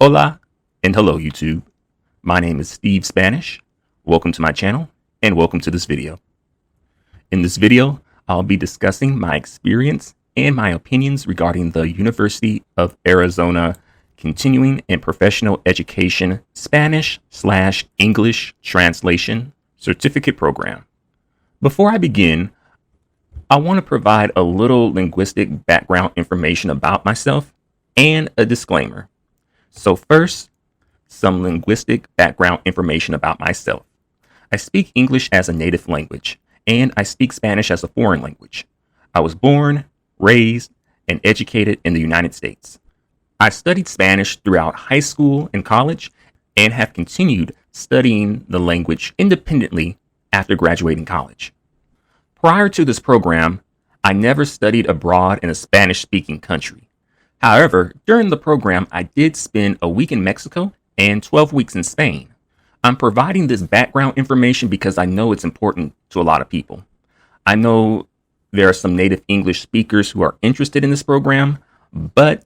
Hola and hello YouTube. My name is Steve Spanish. Welcome to my channel and welcome to this video. In this video, I'll be discussing my experience and my opinions regarding the University of Arizona Continuing and Professional Education Spanish/English Translation Certificate Program. Before I begin, I want to provide a little linguistic background information about myself and a disclaimer. So first, some linguistic background information about myself. I speak English as a native language, and I speak Spanish as a foreign language. I was born, raised, and educated in the United States. I studied Spanish throughout high school and college, and have continued studying the language independently after graduating college. Prior to this program, I never studied abroad in a Spanish-speaking country. However, during the program, I did spend a week in Mexico and 12 weeks in Spain. I'm providing this background information because I know it's important to a lot of people. I know there are some native English speakers who are interested in this program, but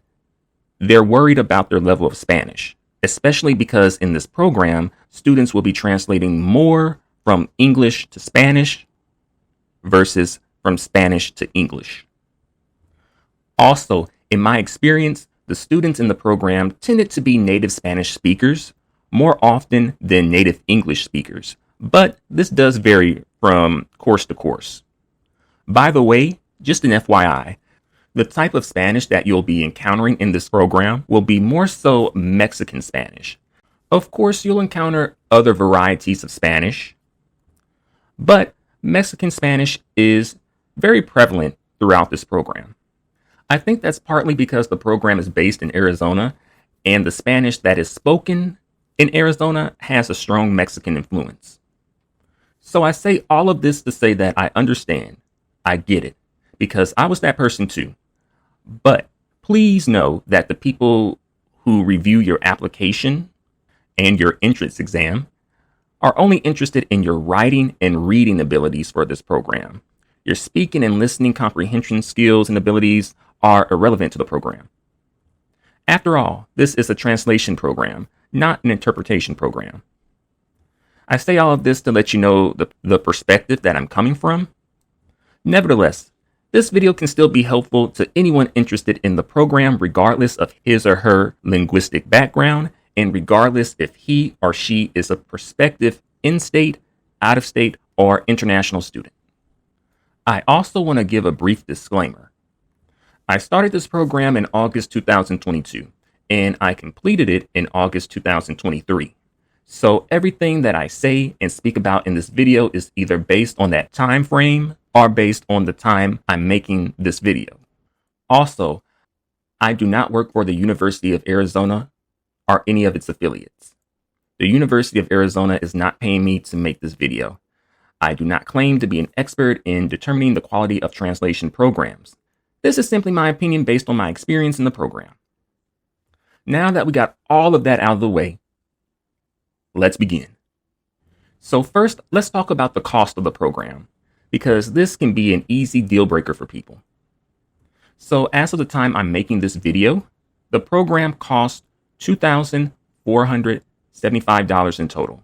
they're worried about their level of Spanish, especially because in this program, students will be translating more from English to Spanish versus from Spanish to English. Also, in my experience, the students in the program tended to be native Spanish speakers more often than native English speakers, but this does vary from course to course. By the way, just an FYI, the type of Spanish that you'll be encountering in this program will be more so Mexican Spanish. Of course, you'll encounter other varieties of Spanish, but Mexican Spanish is very prevalent throughout this program. I think that's partly because the program is based in Arizona, and the Spanish that is spoken in Arizona has a strong Mexican influence. So I say all of this to say that I understand, I get it, because I was that person too. But please know that the people who review your application and your entrance exam are only interested in your writing and reading abilities for this program. Your speaking and listening comprehension skills and abilities are irrelevant to the program. After all, this is a translation program, not an interpretation program. I say all of this to let you know the perspective that I'm coming from. Nevertheless, this video can still be helpful to anyone interested in the program regardless of his or her linguistic background and regardless if he or she is a prospective in-state, out-of-state, or international student. I also want to give a brief disclaimer. I started this program in August 2022, and I completed it in August 2023. So everything that I say and speak about in this video is either based on that time frame or based on the time I'm making this video. Also, I do not work for the University of Arizona or any of its affiliates. The University of Arizona is not paying me to make this video. I do not claim to be an expert in determining the quality of translation programs. This is simply my opinion based on my experience in the program. Now that we got all of that out of the way, let's begin. So first, let's talk about the cost of the program, because this can be an easy deal breaker for people. So as of the time I'm making this video, the program costs $2,475 in total.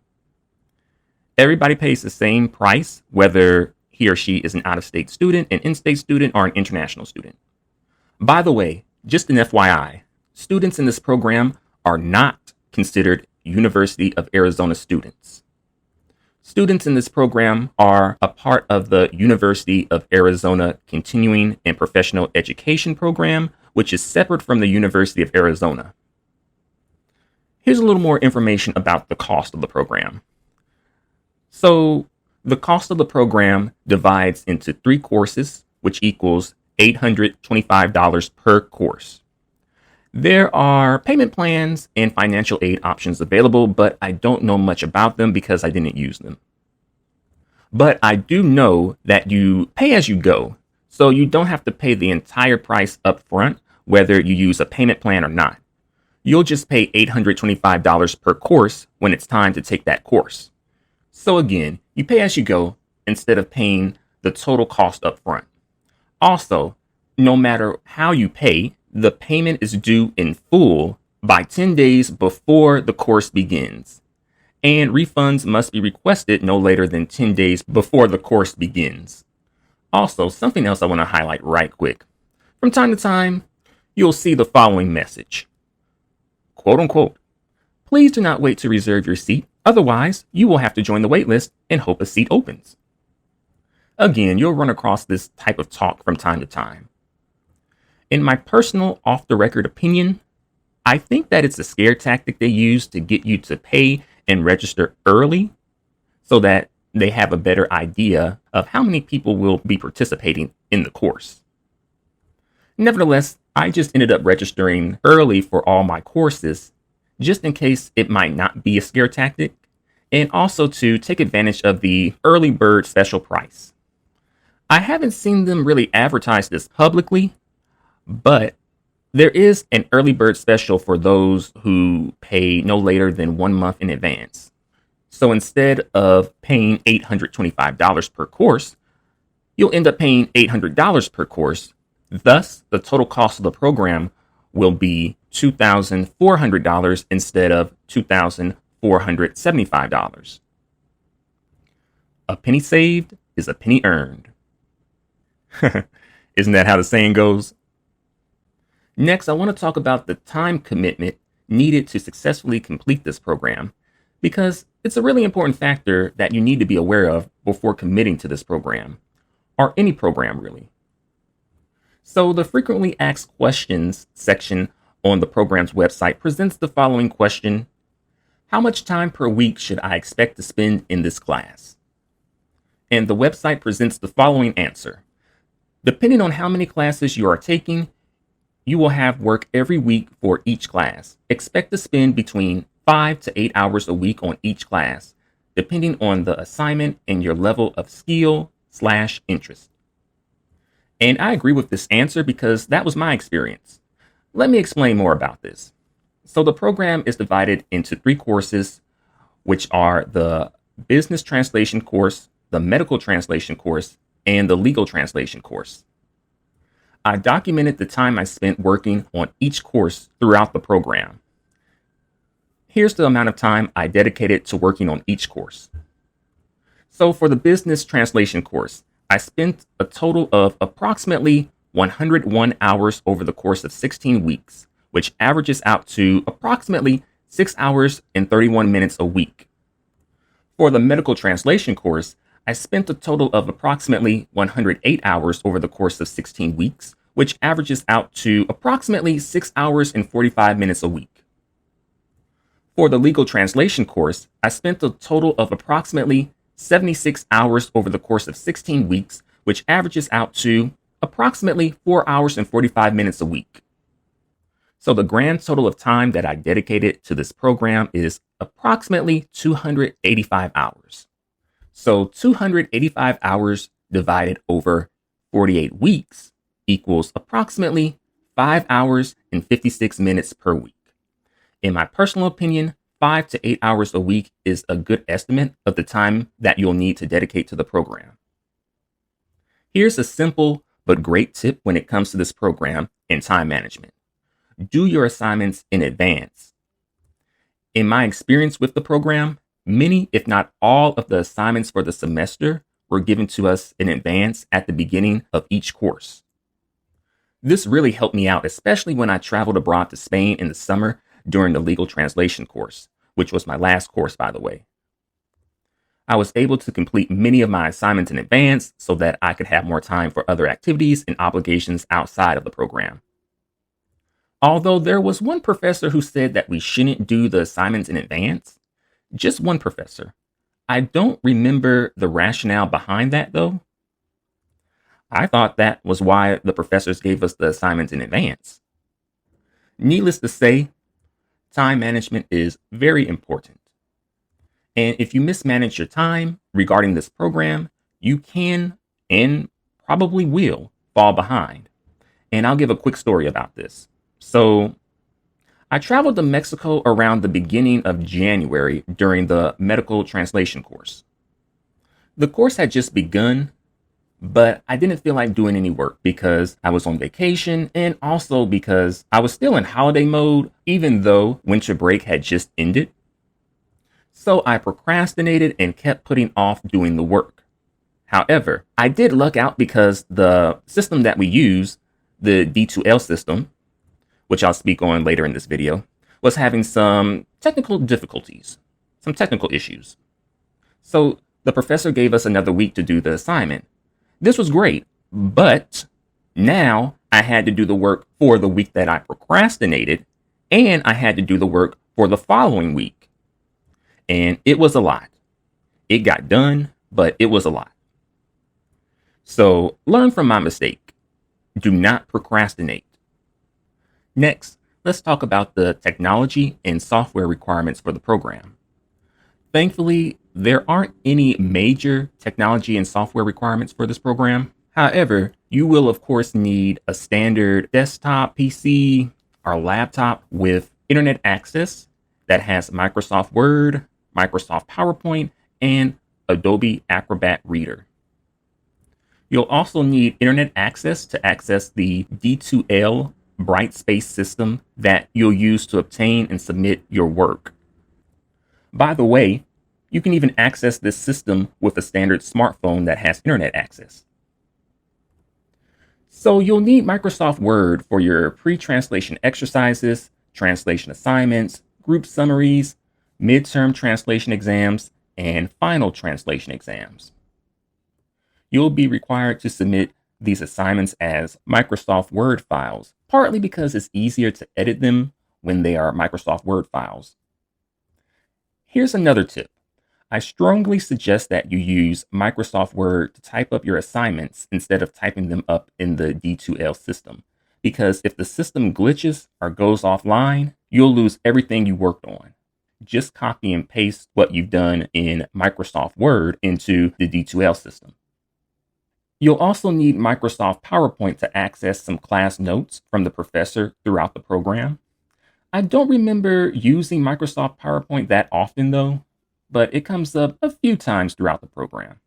Everybody pays the same price, whether he or she is an out-of-state student, an in-state student, or an international student. By the way, just an FYI, students in this program are not considered University of Arizona students. Students in this program are a part of the University of Arizona Continuing and Professional Education Program, which is separate from the University of Arizona. Here's a little more information about the cost of the program. So, the cost of the program divides into 3 courses, which equals $825 per course. There are payment plans and financial aid options available, but I don't know much about them because I didn't use them. But I do know that you pay as you go, so you don't have to pay the entire price up front, whether you use a payment plan or not. You'll just pay $825 per course when it's time to take that course. So again, you pay as you go instead of paying the total cost up front. Also, no matter how you pay, the payment is due in full by 10 days before the course begins, and refunds must be requested no later than 10 days before the course begins. Also, something else I want to highlight right quick. From time to time, you'll see the following message. Quote unquote, please do not wait to reserve your seat. Otherwise, you will have to join the waitlist and hope a seat opens. Again, you'll run across this type of talk from time to time. In my personal off-the-record opinion, I think that it's a scare tactic they use to get you to pay and register early so that they have a better idea of how many people will be participating in the course. Nevertheless, I just ended up registering early for all my courses, just in case it might not be a scare tactic, and also to take advantage of the early bird special price. I haven't seen them really advertise this publicly, but there is an early bird special for those who pay no later than 1 month in advance. So instead of paying $825 per course, you'll end up paying $800 per course. Thus, the total cost of the program will be $2,400 instead of $2,475. A penny saved is a penny earned. Isn't that how the saying goes? Next, I want to talk about the time commitment needed to successfully complete this program, because it's a really important factor that you need to be aware of before committing to this program, or any program really. So the frequently asked questions section on the program's website presents the following question: how much time per week should I expect to spend in this class? And the website presents the following answer: depending on how many classes you are taking, you will have work every week for each class. Expect to spend between 5 to 8 hours a week on each class, depending on the assignment and your level of skill/interest. And I agree with this answer because that was my experience. Let me explain more about this. So the program is divided into 3 courses, which are the business translation course, the medical translation course, and the legal translation course. I documented the time I spent working on each course throughout the program. Here's the amount of time I dedicated to working on each course. So for the business translation course, I spent a total of approximately 101 hours over the course of 16 weeks, which averages out to approximately 6 hours and 31 minutes a week. For the medical translation course, I spent a total of approximately 108 hours over the course of 16 weeks, which averages out to approximately 6 hours and 45 minutes a week. For the legal translation course, I spent a total of approximately 76 hours over the course of 16 weeks, which averages out to approximately 4 hours and 45 minutes a week. So the grand total of time that I dedicated to this program is approximately 285 hours. So 285 hours divided over 48 weeks equals approximately 5 hours and 56 minutes per week. In my personal opinion, 5 to 8 hours a week is a good estimate of the time that you'll need to dedicate to the program. Here's a simple but great tip when it comes to this program and time management. Do your assignments in advance. In my experience with the program, many, if not all, of the assignments for the semester were given to us in advance at the beginning of each course. This really helped me out, especially when I traveled abroad to Spain in the summer during the legal translation course, which was my last course, by the way. I was able to complete many of my assignments in advance so that I could have more time for other activities and obligations outside of the program. Although there was one professor who said that we shouldn't do the assignments in advance, just one professor. I don't remember the rationale behind that, though. I thought that was why the professors gave us the assignments in advance. Needless to say, time management is very important. And if you mismanage your time regarding this program, you can and probably will fall behind. And I'll give a quick story about this. So, I traveled to Mexico around the beginning of January during the medical translation course. The course had just begun, but I didn't feel like doing any work because I was on vacation and also because I was still in holiday mode, even though winter break had just ended. So I procrastinated and kept putting off doing the work. However, I did luck out because the system that we use, the D2L system, which I'll speak on later in this video, was having some technical difficulties, some technical issues. So the professor gave us another week to do the assignment. This was great, but now I had to do the work for the week that I procrastinated, and I had to do the work for the following week. And it was a lot. It got done, but it was a lot. So learn from my mistake. Do not procrastinate. Next, let's talk about the technology and software requirements for the program. Thankfully, there aren't any major technology and software requirements for this program. However, you will of course need a standard desktop PC or laptop with internet access that has Microsoft Word, Microsoft PowerPoint, and Adobe Acrobat Reader. You'll also need internet access to access the D2L Brightspace system that you'll use to obtain and submit your work. By the way, you can even access this system with a standard smartphone that has internet access. So you'll need Microsoft Word for your pre-translation exercises, translation assignments, group summaries, midterm translation exams, and final translation exams. You'll be required to submit these assignments as Microsoft Word files, partly because it's easier to edit them when they are Microsoft Word files. Here's another tip. I strongly suggest that you use Microsoft Word to type up your assignments instead of typing them up in the D2L system, because if the system glitches or goes offline, you'll lose everything you worked on. Just copy and paste what you've done in Microsoft Word into the D2L system. You'll also need Microsoft PowerPoint to access some class notes from the professor throughout the program. I don't remember using Microsoft PowerPoint that often though, but it comes up a few times throughout the program.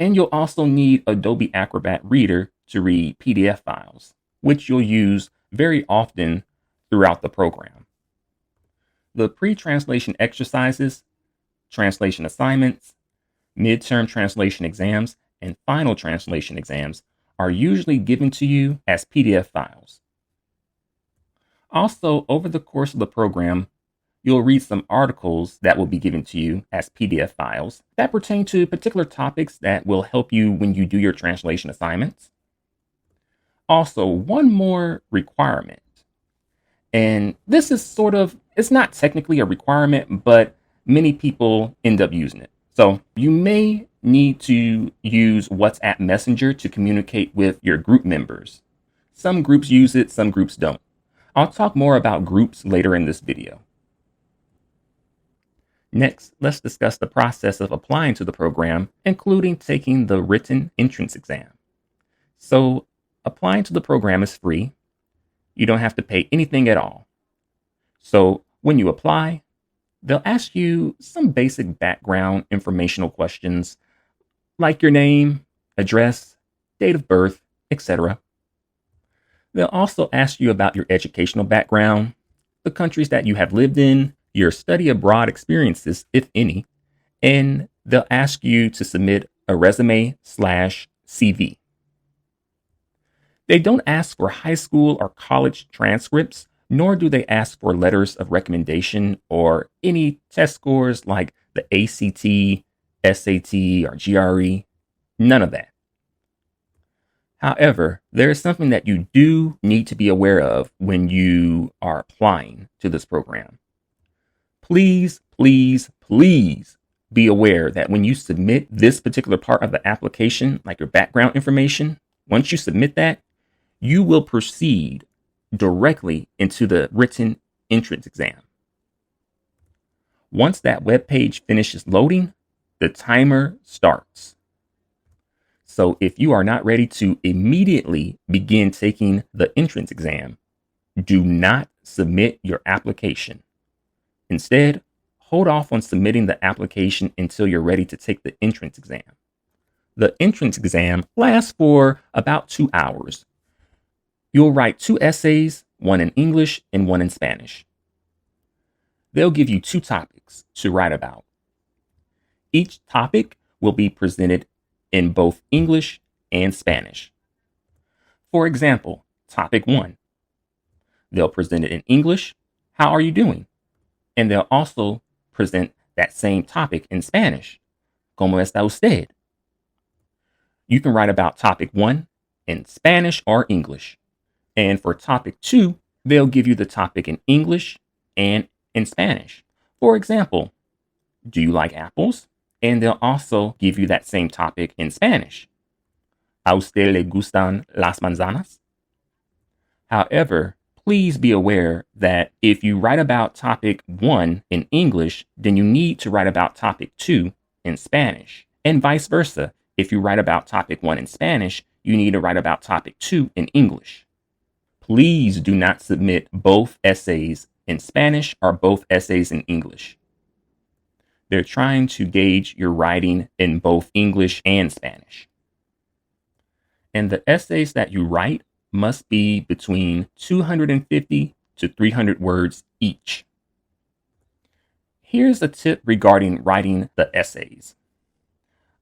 And you'll also need Adobe Acrobat Reader to read PDF files, which you'll use very often throughout the program. The pre-translation exercises, translation assignments, midterm translation exams, and final translation exams are usually given to you as PDF files. Also, over the course of the program, you'll read some articles that will be given to you as PDF files that pertain to particular topics that will help you when you do your translation assignments. Also, one more requirement. And this is it's not technically a requirement, but many people end up using it. So you may need to use WhatsApp Messenger to communicate with your group members. Some groups use it, some groups don't. I'll talk more about groups later in this video. Next, let's discuss the process of applying to the program, including taking the written entrance exam. So, applying to the program is free. You don't have to pay anything at all. So, when you apply, they'll ask you some basic background informational questions like your name, address, date of birth, etc. They'll also ask you about your educational background, the countries that you have lived in, your study abroad experiences, if any, and they'll ask you to submit a resume/CV. They don't ask for high school or college transcripts, nor do they ask for letters of recommendation or any test scores like the ACT, SAT, or GRE. None of that. However, there is something that you do need to be aware of when you are applying to this program. Please, please, please be aware that when you submit this particular part of the application, like your background information, once you submit that, you will proceed directly into the written entrance exam. Once that web page finishes loading, the timer starts. So if you are not ready to immediately begin taking the entrance exam, do not submit your application. Instead, hold off on submitting the application until you're ready to take the entrance exam. The entrance exam lasts for about 2 hours. You'll write 2 essays, one in English and one in Spanish. They'll give you 2 topics to write about. Each topic will be presented in both English and Spanish. For example, topic 1. They'll present it in English. How are you doing? And they'll also present that same topic in Spanish. ¿Cómo está usted? You can write about topic 1 in Spanish or English. And for topic 2, they'll give you the topic in English and in Spanish. For example, do you like apples? And they'll also give you that same topic in Spanish. ¿A usted le gustan las manzanas? However, please be aware that if you write about topic 1 in English, then you need to write about topic 2 in Spanish, and vice versa. If you write about topic 1 in Spanish, you need to write about topic 2 in English. Please do not submit both essays in Spanish or both essays in English. They're trying to gauge your writing in both English and Spanish. And the essays that you write must be between 250 to 300 words each. Here's a tip regarding writing the essays.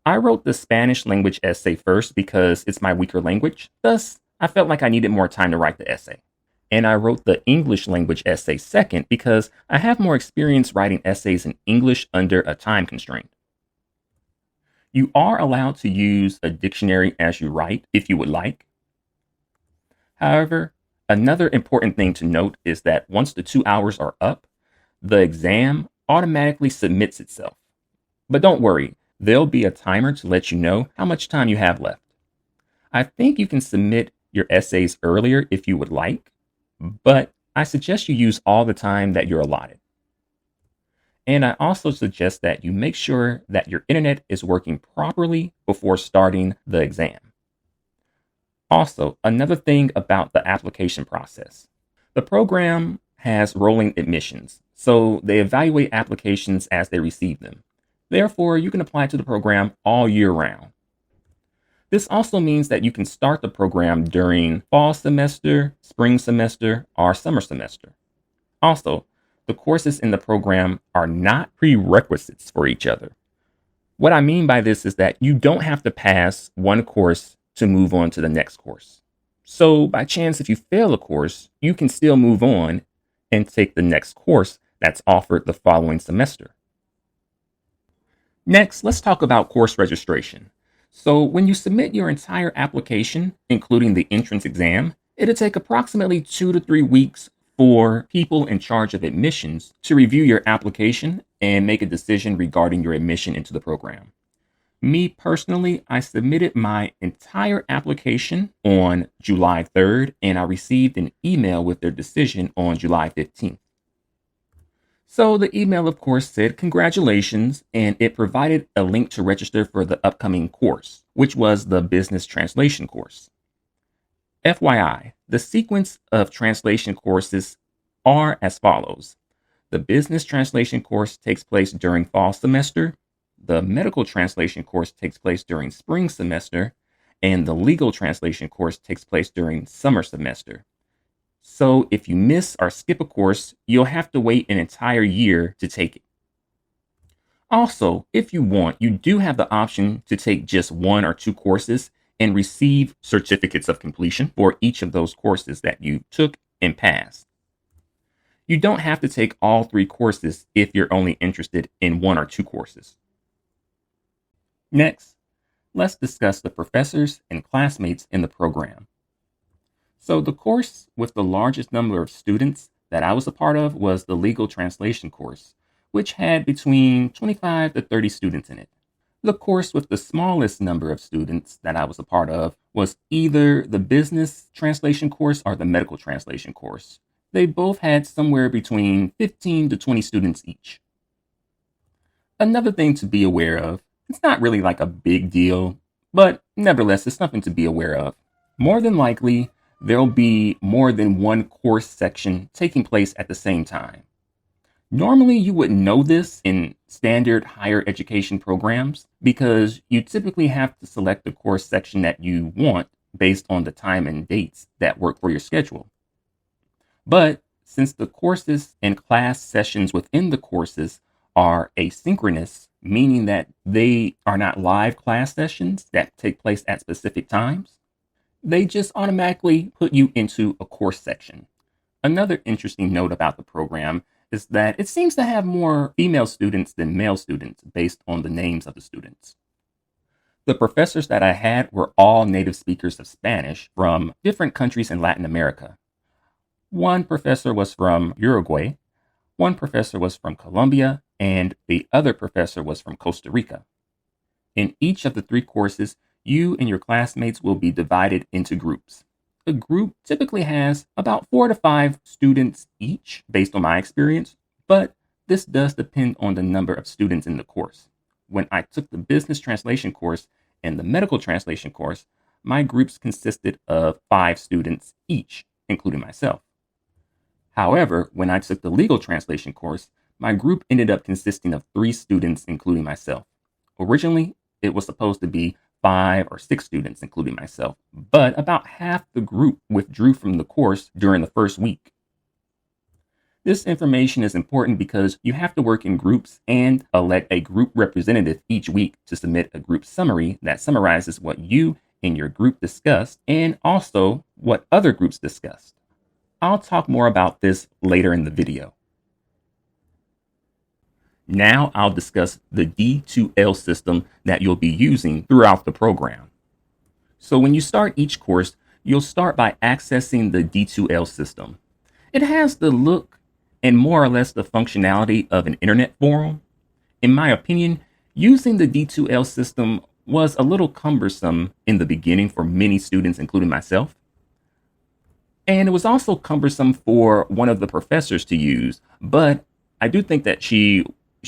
I wrote the Spanish language essay first because it's my weaker language. Thus, I felt like I needed more time to write the essay. And I wrote the English language essay second because I have more experience writing essays in English under a time constraint. You are allowed to use a dictionary as you write if you would like. However, another important thing to note is that once the 2 hours are up, the exam automatically submits itself. But don't worry, there'll be a timer to let you know how much time you have left. I think you can submit your essays earlier if you would like, but I suggest you use all the time that you're allotted. And I also suggest that you make sure that your internet is working properly before starting the exam. Also, another thing about the application process. The program has rolling admissions, so they evaluate applications as they receive them. Therefore, you can apply to the program all year round. This also means that you can start the program during fall semester, spring semester, or summer semester. Also, the courses in the program are not prerequisites for each other. What I mean by this is that you don't have to pass one course to move on to the next course. So by chance, if you fail a course, you can still move on and take the next course that's offered the following semester. Next, let's talk about course registration. So when you submit your entire application, including the entrance exam, it'll take approximately 2 to 3 weeks for people in charge of admissions to review your application and make a decision regarding your admission into the program. Me personally, I submitted my entire application on July 3rd, and I received an email with their decision on July 15th. So the email, of course, said congratulations, and it provided a link to register for the upcoming course, which was the business translation course. FYI, the sequence of translation courses are as follows. The business translation course takes place during fall semester, the medical translation course takes place during spring semester, and the legal translation course takes place during summer semester. So if you miss or skip a course, you'll have to wait an entire year to take it. Also, if you want, you do have the option to take just 1 or 2 courses and receive certificates of completion for each of those courses that you took and passed. You don't have to take all 3 courses if you're only interested in 1 or 2 courses. Next, let's discuss the professors and classmates in the program. So the course with the largest number of students that I was a part of was the legal translation course, which had between 25 to 30 students in it. The course with the smallest number of students that I was a part of was either the business translation course or the medical translation course. They both had somewhere between 15 to 20 students each. Another thing to be aware of, it's not really like a big deal, but nevertheless, it's something to be aware of. More than likely, there'll be more than one course section taking place at the same time. Normally, you wouldn't know this in standard higher education programs because you typically have to select the course section that you want based on the time and dates that work for your schedule. But since the courses and class sessions within the courses are asynchronous, meaning that they are not live class sessions that take place at specific times, they just automatically put you into a course section. Another interesting note about the program is that it seems to have more female students than male students based on the names of the students. The professors that I had were all native speakers of Spanish from different countries in Latin America. One professor was from Uruguay, one professor was from Colombia, and the other professor was from Costa Rica. In each of the 3 courses, you and your classmates will be divided into groups. A group typically has about 4 to 5 students each, based on my experience, but this does depend on the number of students in the course. When I took the business translation course and the medical translation course, my groups consisted of 5 students each, including myself. However, when I took the legal translation course, my group ended up consisting of 3 students, including myself. Originally, it was supposed to be 5 or 6 students, including myself, but about half the group withdrew from the course during the first week. This information is important because you have to work in groups and elect a group representative each week to submit a group summary that summarizes what you and your group discussed and also what other groups discussed. I'll talk more about this later in the video. Now I'll discuss the D2L system that you'll be using throughout the program. So when you start each course, you'll start by accessing the D2L system. It has the look and more or less the functionality of an internet forum. In my opinion, using the D2L system was a little cumbersome in the beginning for many students, including myself. And it was also cumbersome for one of the professors to use, but I do think that she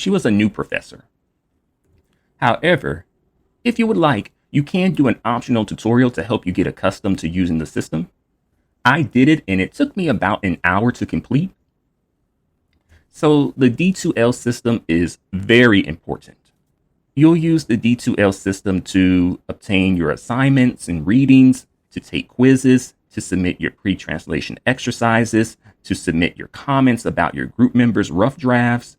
was a new professor. However, if you would like, you can do an optional tutorial to help you get accustomed to using the system. I did it and it took me about an hour to complete. So the D2L system is very important. You'll use the D2L system to obtain your assignments and readings, to take quizzes, to submit your pre-translation exercises, to submit your comments about your group members' rough drafts,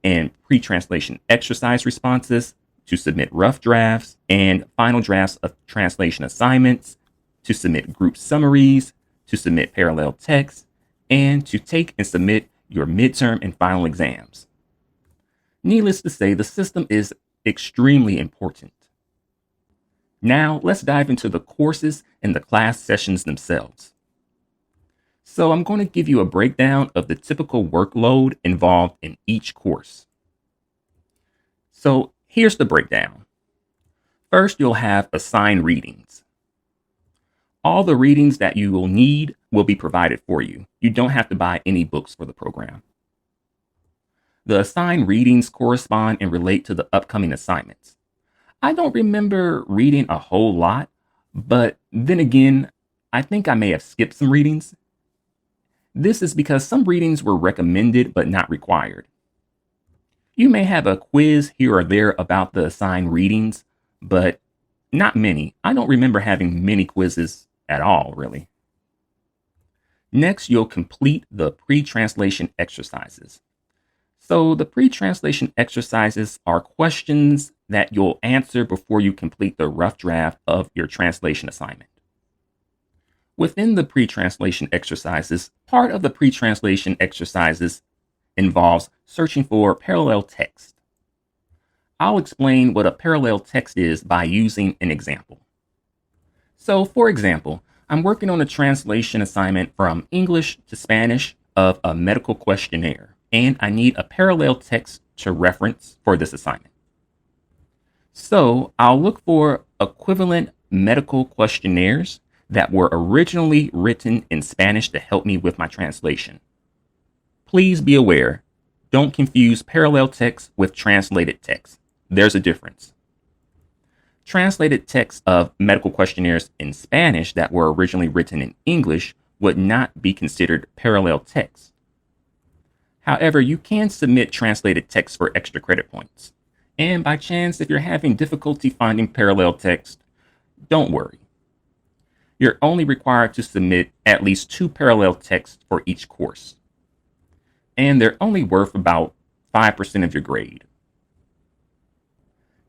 and pre-translation exercise responses, to submit rough drafts and final drafts of translation assignments, to submit group summaries, to submit parallel text, and to take and submit your midterm and final exams. Needless to say, the system is extremely important. Now, let's dive into the courses and the class sessions themselves. So I'm going to give you a breakdown of the typical workload involved in each course. So here's the breakdown. First, you'll have assigned readings. All the readings that you will need will be provided for you. You don't have to buy any books for the program. The assigned readings correspond and relate to the upcoming assignments. I don't remember reading a whole lot, but then again, I think I may have skipped some readings. This is because some readings were recommended but not required. You may have a quiz here or there about the assigned readings, but not many. I don't remember having many quizzes at all, really. Next, you'll complete the pre-translation exercises. So the pre-translation exercises are questions that you'll answer before you complete the rough draft of your translation assignment. Within the pre-translation exercises, part of the pre-translation exercises involves searching for parallel text. I'll explain what a parallel text is by using an example. So, for example, I'm working on a translation assignment from English to Spanish of a medical questionnaire, and I need a parallel text to reference for this assignment. So, I'll look for equivalent medical questionnaires that were originally written in Spanish to help me with my translation. Please be aware, don't confuse parallel text with translated text. There's a difference. Translated text of medical questionnaires in Spanish that were originally written in English would not be considered parallel text. However, you can submit translated text for extra credit points. And by chance, if you're having difficulty finding parallel text, don't worry. You're only required to submit at least 2 parallel texts for each course. And they're only worth about 5% of your grade.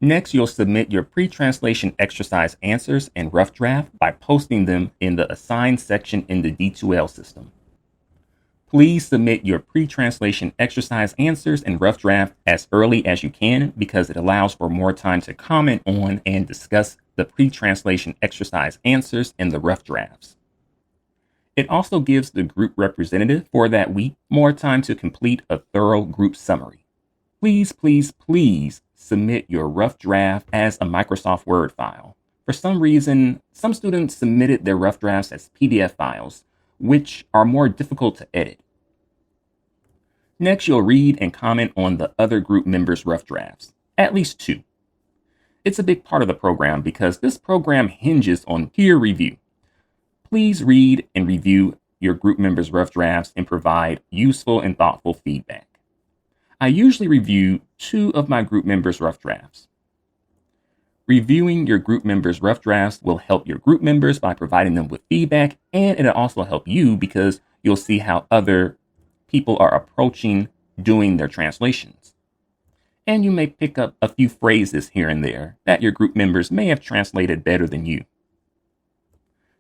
Next, you'll submit your pre-translation exercise answers and rough draft by posting them in the assigned section in the D2L system. Please submit your pre-translation exercise answers and rough draft as early as you can because it allows for more time to comment on and discuss the pre-translation exercise answers and the rough drafts. It also gives the group representative for that week more time to complete a thorough group summary. Please, please, please submit your rough draft as a Microsoft Word file. For some reason, some students submitted their rough drafts as PDF files, which are more difficult to edit. Next, you'll read and comment on the other group members' rough drafts, at least 2. It's a big part of the program because this program hinges on peer review. Please read and review your group members' rough drafts and provide useful and thoughtful feedback. I usually review 2 of my group members' rough drafts. Reviewing your group members' rough drafts will help your group members by providing them with feedback, and it'll also help you because you'll see how other people are approaching doing their translations. And you may pick up a few phrases here and there that your group members may have translated better than you.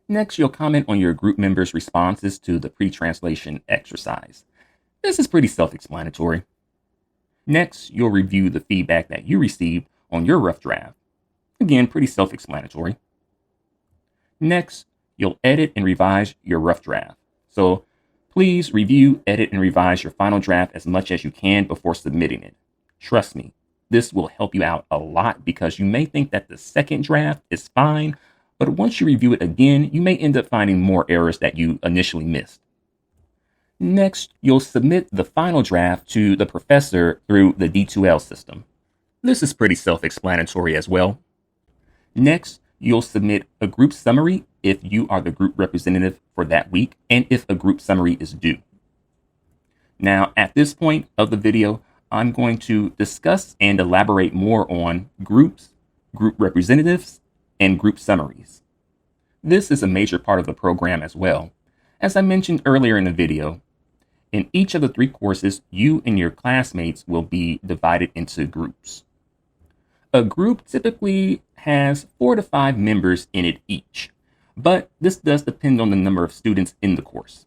Next, you'll comment on your group members' responses to the pre-translation exercise. This is pretty self-explanatory. Next, you'll review the feedback that you received on your rough draft. Again, pretty self-explanatory. Next, you'll edit and revise your rough draft. So please review, edit, and revise your final draft as much as you can before submitting it. Trust me, this will help you out a lot because you may think that the second draft is fine, but once you review it again, you may end up finding more errors that you initially missed. Next, you'll submit the final draft to the professor through the D2L system. This is pretty self-explanatory as well. Next, you'll submit a group summary if you are the group representative for that week and if a group summary is due. Now, at this point of the video, I'm going to discuss and elaborate more on groups, group representatives, and group summaries. This is a major part of the program as well. As I mentioned earlier in the video, in each of the 3 courses, you and your classmates will be divided into groups. A group typically has 4 to 5 members in it each, but this does depend on the number of students in the course.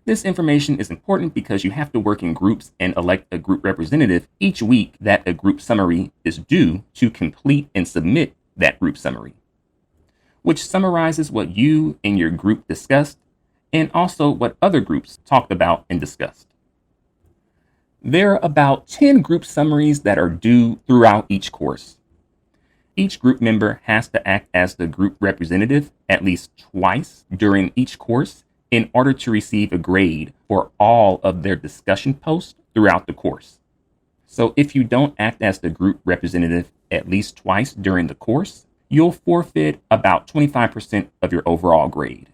This information is important because you have to work in groups and elect a group representative each week that a group summary is due to complete and submit that group summary, which summarizes what you and your group discussed and also what other groups talked about and discussed. There are about 10 group summaries that are due throughout each course. Each group member has to act as the group representative at least twice during each course in order to receive a grade for all of their discussion posts throughout the course. So if you don't act as the group representative at least twice during the course, you'll forfeit about 25% of your overall grade.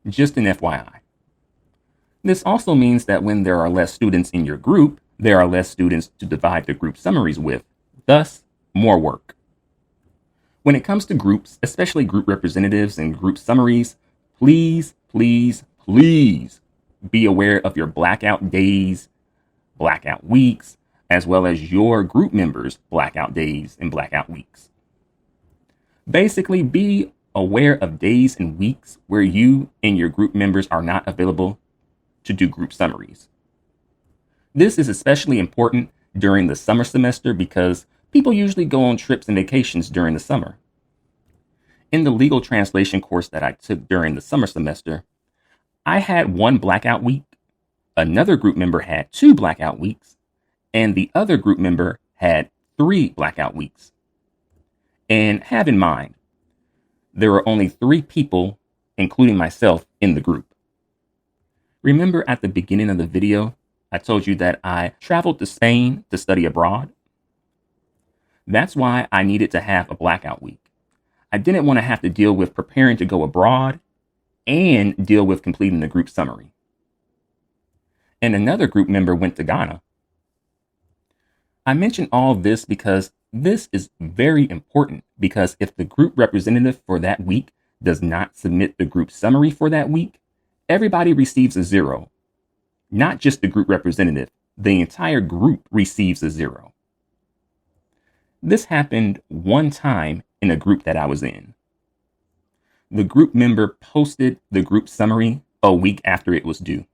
Just an FYI. This also means that when there are less students in your group, there are less students to divide the group summaries with, thus more work. When it comes to groups, especially group representatives and group summaries, please, please, please be aware of your blackout days, blackout weeks, as well as your group members' blackout days and blackout weeks. Basically, be aware of days and weeks where you and your group members are not available to do group summaries. This is especially important during the summer semester because people usually go on trips and vacations during the summer. In the legal translation course that I took during the summer semester, I had 1 blackout week, another group member had 2 blackout weeks, and the other group member had 3 blackout weeks. And have in mind, there were only 3 people, including myself, in the group. Remember at the beginning of the video, I told you that I traveled to Spain to study abroad? That's why I needed to have a blackout week. I didn't want to have to deal with preparing to go abroad and deal with completing the group summary. and another group member went to Ghana. I mention all of this because this is very important, because if the group representative for that week does not submit the group summary for that week, everybody receives a 0. Not just the group representative, the entire group receives a 0. This happened one time in a group that I was in. The group member posted the group summary a week after it was due.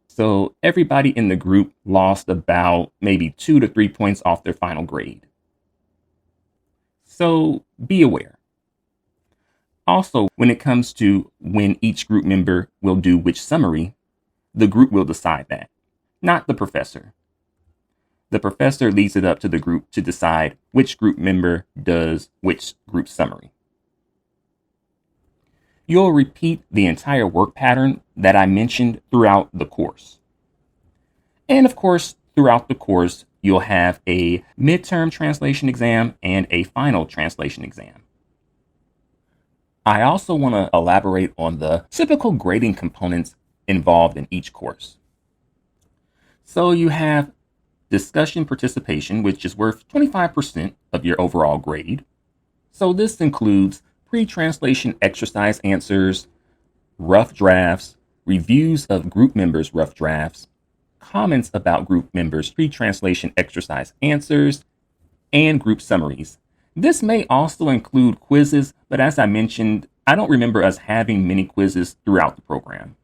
So everybody in the group lost about maybe 2 to 3 points off their final grade. So be aware. Also, when it comes to when each group member will do which summary, the group will decide that, not the professor. The professor leaves it up to the group to decide which group member does which group summary. You'll repeat the entire work pattern that I mentioned throughout the course. And of course, throughout the course, you'll have a midterm translation exam and a final translation exam. I also want to elaborate on the typical grading components involved in each course. So you have discussion participation, which is worth 25% of your overall grade. So this includes pre-translation exercise answers, rough drafts, reviews of group members' rough drafts, comments about group members' pre-translation exercise answers, and group summaries. This may also include quizzes, but as I mentioned, I don't remember us having many quizzes throughout the program.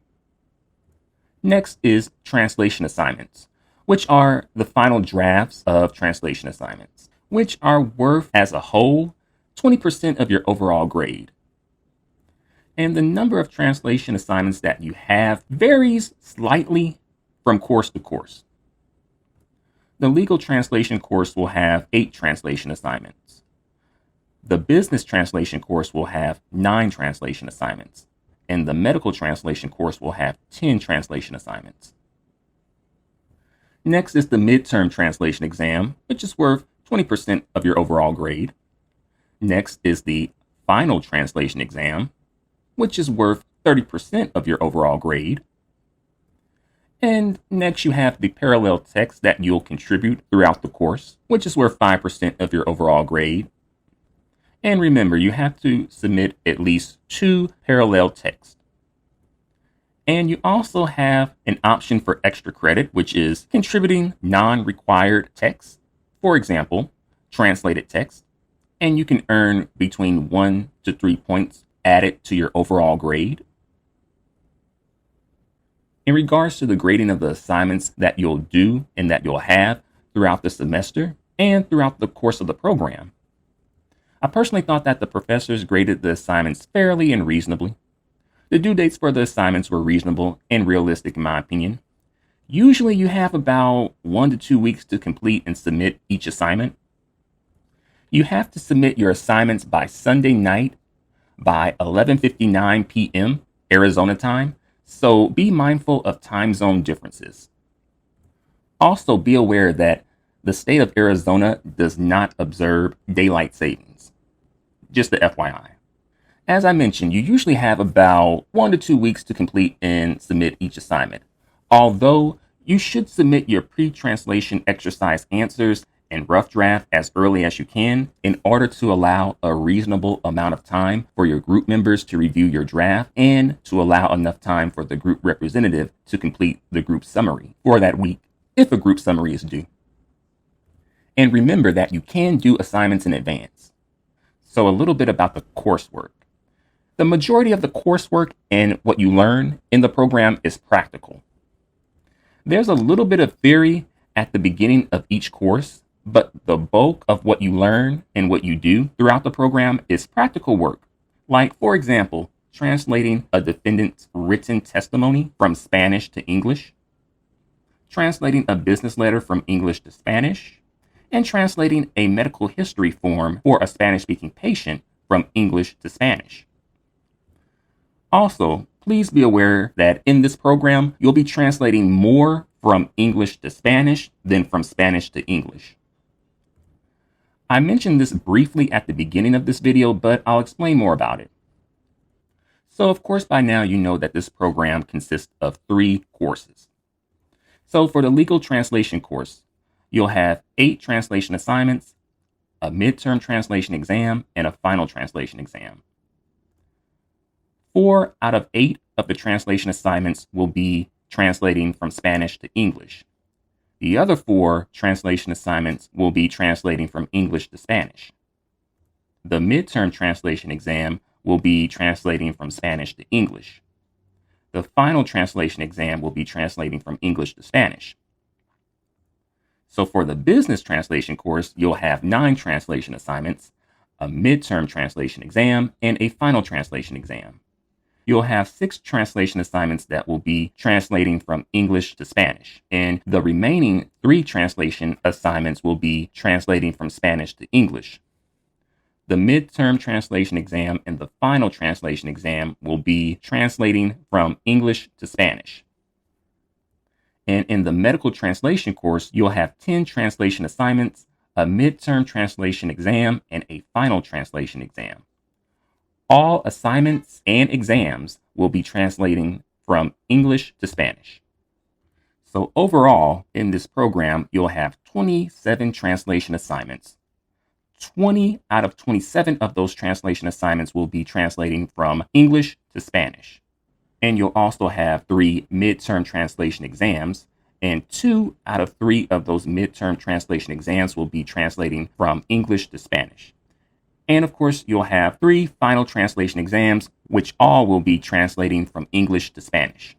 Next is translation assignments, which are the final drafts of translation assignments, which are worth as a whole 20% of your overall grade. And the number of translation assignments that you have varies slightly from course to course. The legal translation course will have 8 translation assignments. The business translation course will have 9 translation assignments, and the medical translation course will have 10 translation assignments. Next is the midterm translation exam, which is worth 20% of your overall grade. Next is the final translation exam, which is worth 30% of your overall grade. And next you have the parallel text that you'll contribute throughout the course, which is worth 5% of your overall grade. And remember, you have to submit at least 2 parallel texts. And you also have an option for extra credit, which is contributing non-required text. For example, translated text. And you can earn between 1 to 3 points added to your overall grade. In regards to the grading of the assignments that you'll do and that you'll have throughout the semester and throughout the course of the program, I personally thought that the professors graded the assignments fairly and reasonably. The due dates for the assignments were reasonable and realistic in my opinion. Usually you have about 1 to 2 weeks to complete and submit each assignment. You have to submit your assignments by Sunday night by 11:59 p.m. Arizona time, so be mindful of time zone differences. Also be aware that the state of Arizona does not observe daylight savings. Just the FYI. As I mentioned, you usually have about 1 to 2 weeks to complete and submit each assignment. Although you should submit your pre-translation exercise answers and rough draft as early as you can in order to allow a reasonable amount of time for your group members to review your draft and to allow enough time for the group representative to complete the group summary for that week if a group summary is due. And remember that you can do assignments in advance. So a little bit about the coursework. The majority of the coursework and what you learn in the program is practical. There's a little bit of theory at the beginning of each course, but the bulk of what you learn and what you do throughout the program is practical work. Like, for example, translating a defendant's written testimony from Spanish to English, translating a business letter from English to Spanish, and translating a medical history form for a Spanish-speaking patient from English to Spanish. Also, please be aware that in this program, you'll be translating more from English to Spanish than from Spanish to English. I mentioned this briefly at the beginning of this video, but I'll explain more about it. So, of course, by now you know that this program consists of 3 courses. So for the legal translation course, you'll have 8 translation assignments, a midterm translation exam, and a final translation exam. 4 out of 8 of the translation assignments will be translating from Spanish to English. The other 4 translation assignments will be translating from English to Spanish. The midterm translation exam will be translating from Spanish to English. The final translation exam will be translating from English to Spanish. So for the business translation course, you'll have 9 translation assignments, a midterm translation exam, and a final translation exam. You'll have 6 translation assignments that will be translating from English to Spanish, and the remaining 3 translation assignments will be translating from Spanish to English. The midterm translation exam and the final translation exam will be translating from English to Spanish. And in the medical translation course, you'll have 10 translation assignments, a midterm translation exam, and a final translation exam. All assignments and exams will be translating from English to Spanish. So overall, in this program, you'll have 27 translation assignments. 20 out of 27 of those translation assignments will be translating from English to Spanish. And you'll also have 3 midterm translation exams, and 2 out of 3 of those midterm translation exams will be translating from English to Spanish. And of course, you'll have 3 final translation exams, which all will be translating from English to Spanish.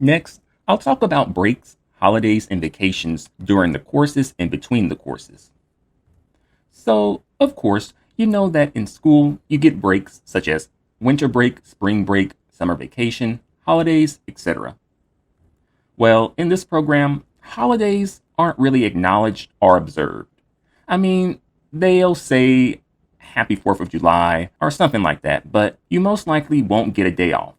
Next, I'll talk about breaks, holidays, and vacations during the courses and between the courses. So, of course, you know that in school you get breaks such as winter break, spring break, summer vacation, holidays, etc. Well, in this program, holidays aren't really acknowledged or observed. I mean, they'll say Happy 4th of July or something like that, but you most likely won't get a day off.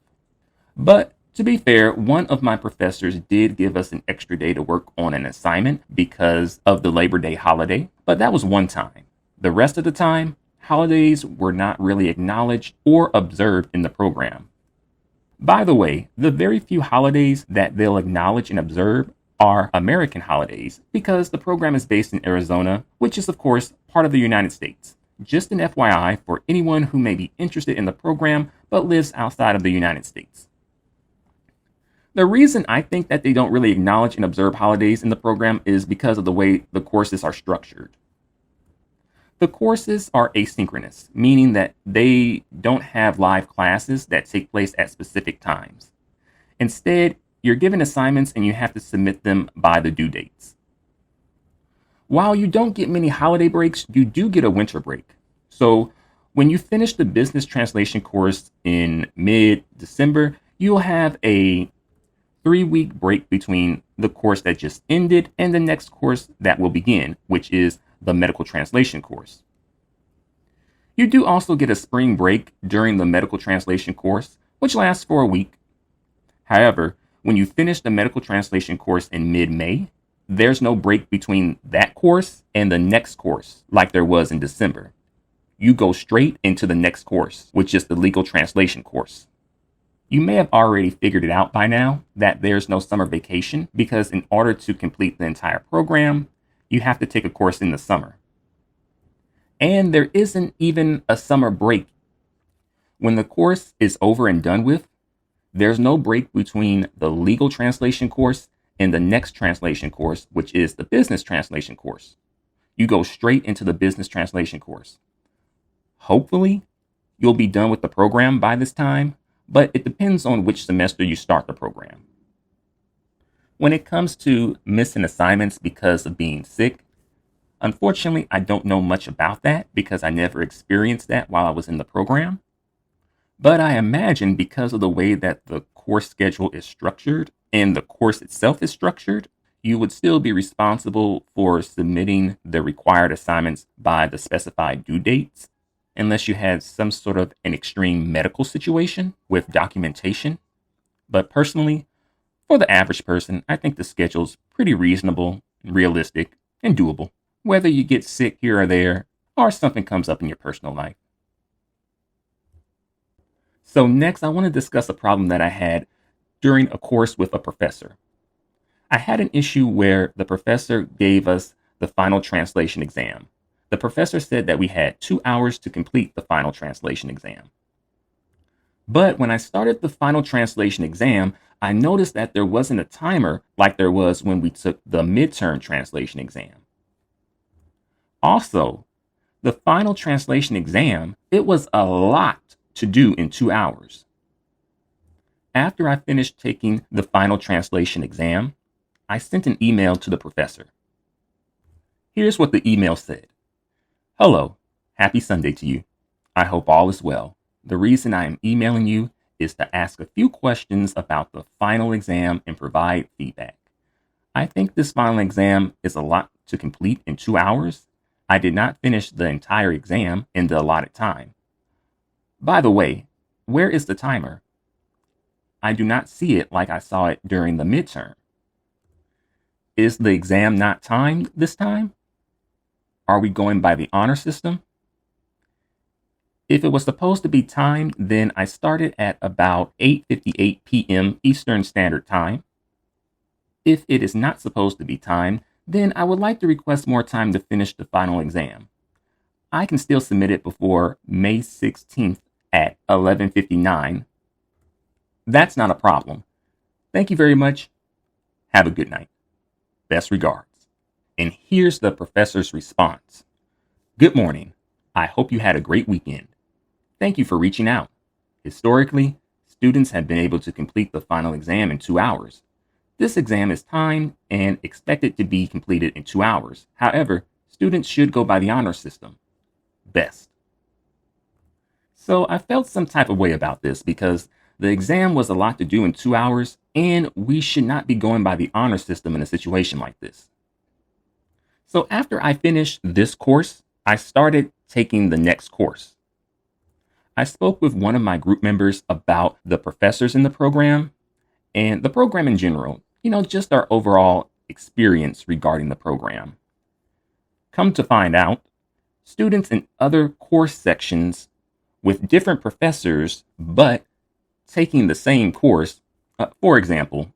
But to be fair, one of my professors did give us an extra day to work on an assignment because of the Labor Day holiday, but that was one time. The rest of the time, holidays were not really acknowledged or observed in the program. By the way, the very few holidays that they'll acknowledge and observe are American holidays because the program is based in Arizona, which is of course part of the United States. Just an FYI for anyone who may be interested in the program but lives outside of the United States. The reason I think that they don't really acknowledge and observe holidays in the program is because of the way the courses are structured. The courses are asynchronous, meaning that they don't have live classes that take place at specific times. Instead, you're given assignments and you have to submit them by the due dates. While you don't get many holiday breaks, you do get a winter break. So when you finish the business translation course in mid-December, you'll have a 3-week break between the course that just ended and the next course that will begin, which is the medical translation course. You do also get a spring break during the medical translation course, which lasts for a week. However, when you finish the medical translation course in mid-May, there's no break between that course and the next course like there was in December. You go straight into the next course, which is the legal translation course. You may have already figured it out by now that there's no summer vacation because in order to complete the entire program, you have to take a course in the summer. And there isn't even a summer break. When the course is over and done with, there's no break between the legal translation course and the next translation course, which is the business translation course. You go straight into the business translation course. Hopefully, you'll be done with the program by this time, but it depends on which semester you start the program. When it comes to missing assignments because of being sick, unfortunately, I don't know much about that because I never experienced that while I was in the program. But I imagine because of the way that the course schedule is structured and the course itself is structured, you would still be responsible for submitting the required assignments by the specified due dates, unless you had some sort of an extreme medical situation with documentation. But personally, for the average person, I think the schedule's pretty reasonable, realistic, and doable, whether you get sick here or there, or something comes up in your personal life. So next, I want to discuss a problem that I had during a course with a professor. I had an issue where the professor gave us the final translation exam. The professor said that we had 2 hours to complete the final translation exam. But when I started the final translation exam, I noticed that there wasn't a timer like there was when we took the midterm translation exam. Also, the final translation exam, it was a lot to do in 2 hours. After I finished taking the final translation exam, I sent an email to the professor. Here's what the email said. Hello, happy Sunday to you. I hope all is well. The reason I am emailing you is to ask a few questions about the final exam and provide feedback. I think this final exam is a lot to complete in 2 hours. I did not finish the entire exam in the allotted time. By the way, where is the timer? I do not see it like I saw it during the midterm. Is the exam not timed this time? Are we going by the honor system? If it was supposed to be timed, then I started at about 8:58 p.m. Eastern Standard Time. If it is not supposed to be timed, then I would like to request more time to finish the final exam. I can still submit it before May 16th at 11:59. That's not a problem. Thank you very much. Have a good night. Best regards. And here's the professor's response. Good morning. I hope you had a great weekend. Thank you for reaching out. Historically, students have been able to complete the final exam in 2 hours. This exam is timed and expected to be completed in 2 hours. However, students should go by the honor system. Best. So I felt some type of way about this because the exam was a lot to do in 2 hours, and we should not be going by the honor system in a situation like this. So after I finished this course, I started taking the next course. I spoke with one of my group members about the professors in the program and the program in general, just our overall experience regarding the program. Come to find out, students in other course sections with different professors, but taking the same course, for example,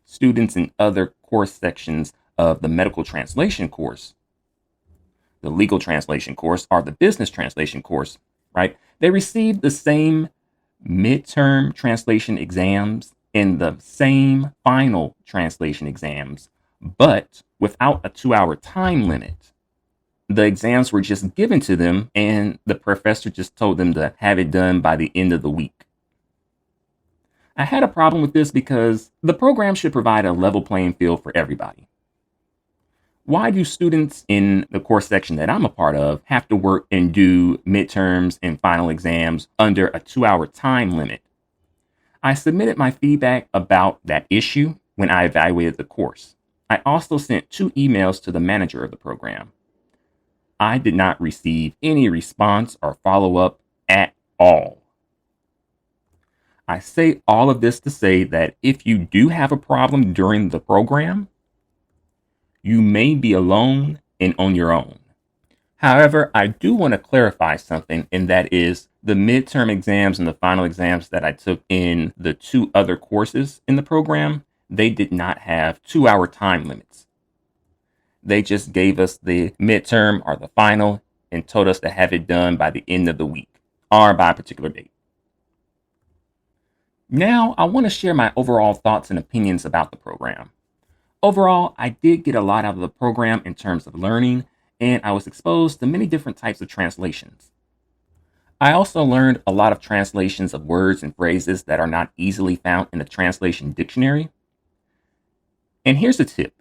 students in other course sections of the medical translation course, the legal translation course, or the business translation course, right? They received the same midterm translation exams and the same final translation exams, but without a 2-hour time limit. The exams were just given to them, and the professor just told them to have it done by the end of the week. I had a problem with this because the program should provide a level playing field for everybody. Why do students in the course section that I'm a part of have to work and do midterms and final exams under a 2-hour time limit? I submitted my feedback about that issue when I evaluated the course. I also sent 2 emails to the manager of the program. I did not receive any response or follow-up at all. I say all of this to say that if you do have a problem during the program, you may be alone and on your own. However, I do want to clarify something, and that is the midterm exams and the final exams that I took in the 2 other courses in the program, they did not have 2-hour time limits. They just gave us the midterm or the final and told us to have it done by the end of the week or by a particular date. Now, I want to share my overall thoughts and opinions about the program. Overall, I did get a lot out of the program in terms of learning, and I was exposed to many different types of translations. I also learned a lot of translations of words and phrases that are not easily found in the translation dictionary. And here's a tip.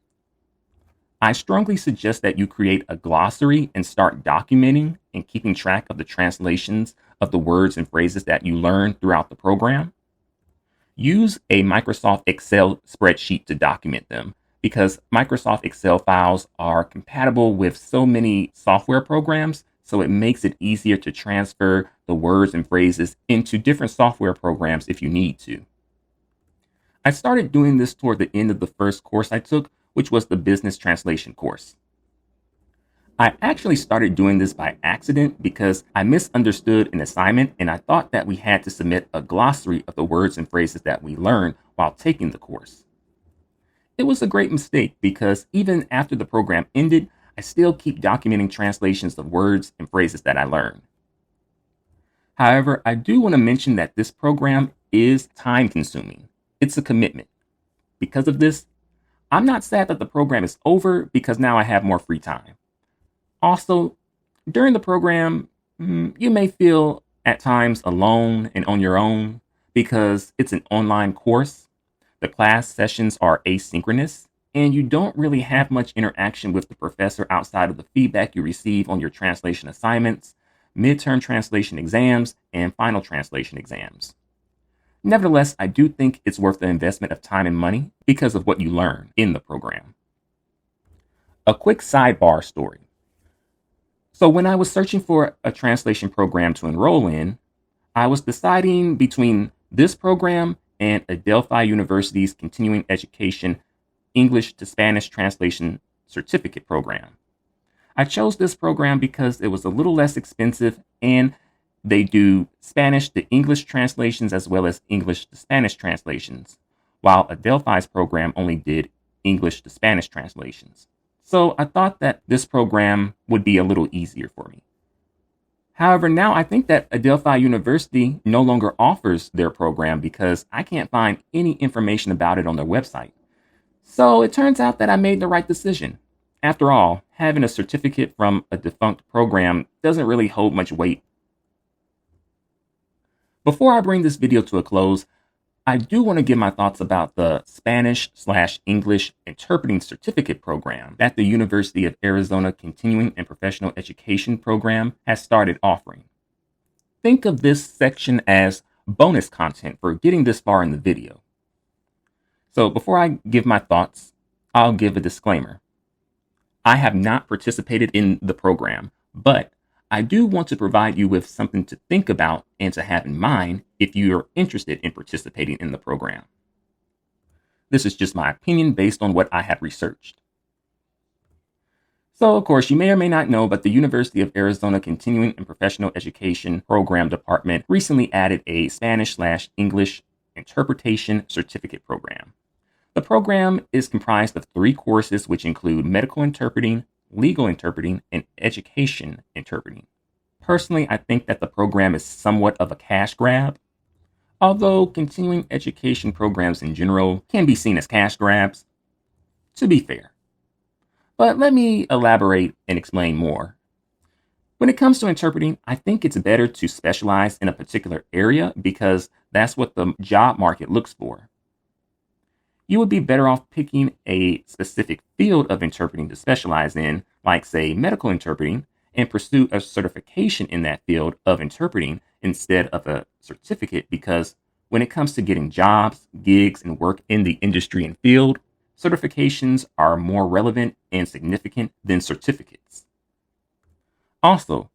I strongly suggest that you create a glossary and start documenting and keeping track of the translations of the words and phrases that you learn throughout the program. Use a Microsoft Excel spreadsheet to document them, because Microsoft Excel files are compatible with so many software programs, so it makes it easier to transfer the words and phrases into different software programs if you need to. I started doing this toward the end of the first course I took, which was the business translation course. I actually started doing this by accident because I misunderstood an assignment and I thought that we had to submit a glossary of the words and phrases that we learned while taking the course. It was a great mistake because even after the program ended, I still keep documenting translations of words and phrases that I learned. However, I do want to mention that this program is time consuming. It's a commitment. Because of this, I'm not sad that the program is over because now I have more free time. Also, during the program, you may feel at times alone and on your own because it's an online course. The class sessions are asynchronous, and you don't really have much interaction with the professor outside of the feedback you receive on your translation assignments, midterm translation exams, and final translation exams. Nevertheless, I do think it's worth the investment of time and money because of what you learn in the program. A quick sidebar story. So when I was searching for a translation program to enroll in, I was deciding between this program and Adelphi University's continuing education English to Spanish translation certificate program. I chose this program because it was a little less expensive and they do Spanish to English translations as well as English to Spanish translations, while Adelphi's program only did English to Spanish translations. So I thought that this program would be a little easier for me. However, now I think that Adelphi University no longer offers their program because I can't find any information about it on their website. So it turns out that I made the right decision. After all, having a certificate from a defunct program doesn't really hold much weight. Before I bring this video to a close, I do want to give my thoughts about the Spanish/English Interpreting Certificate program that the University of Arizona Continuing and Professional Education program has started offering. Think of this section as bonus content for getting this far in the video. So before I give my thoughts, I'll give a disclaimer. I have not participated in the program, but I do want to provide you with something to think about and to have in mind if you are interested in participating in the program. This is just my opinion based on what I have researched. So, of course, you may or may not know, but the University of Arizona Continuing and Professional Education Program Department recently added a Spanish/English Interpretation Certificate program. The program is comprised of 3 courses, which include medical interpreting, legal interpreting, and education interpreting. Personally, I think that the program is somewhat of a cash grab, although continuing education programs in general can be seen as cash grabs, to be fair. But let me elaborate and explain more. When it comes to interpreting, I think it's better to specialize in a particular area because that's what the job market looks for. You would be better off picking a specific field of interpreting to specialize in, like, say, medical interpreting, and pursue a certification in that field of interpreting instead of a certificate because when it comes to getting jobs, gigs, and work in the industry and field, certifications are more relevant and significant than certificates. Also,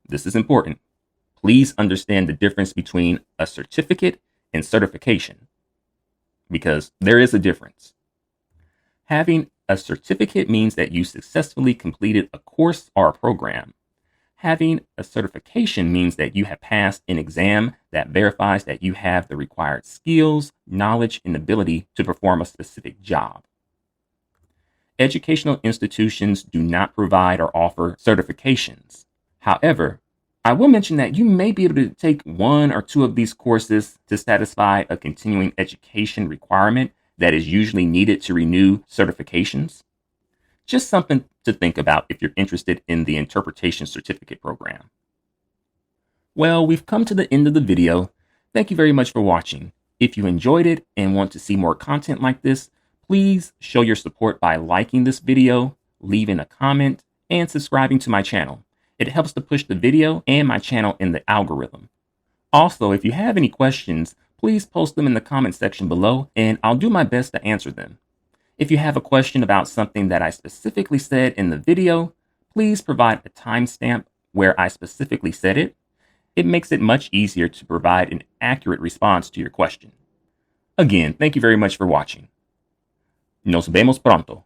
this is important. Please understand the difference between a certificate and certification, because there is a difference. Having a certificate means that you successfully completed a course or a program. Having a certification means that you have passed an exam that verifies that you have the required skills, knowledge, and ability to perform a specific job. Educational institutions do not provide or offer certifications. However, I will mention that you may be able to take 1 or 2 of these courses to satisfy a continuing education requirement that is usually needed to renew certifications. Just something to think about if you're interested in the interpretation certificate program. Well, we've come to the end of the video. Thank you very much for watching. If you enjoyed it and want to see more content like this, please show your support by liking this video, leaving a comment, and subscribing to my channel. It helps to push the video and my channel in the algorithm. Also, if you have any questions, please post them in the comment section below and I'll do my best to answer them. If you have a question about something that I specifically said in the video, please provide a timestamp where I specifically said it. It makes it much easier to provide an accurate response to your question. Again, thank you very much for watching. Nos vemos pronto.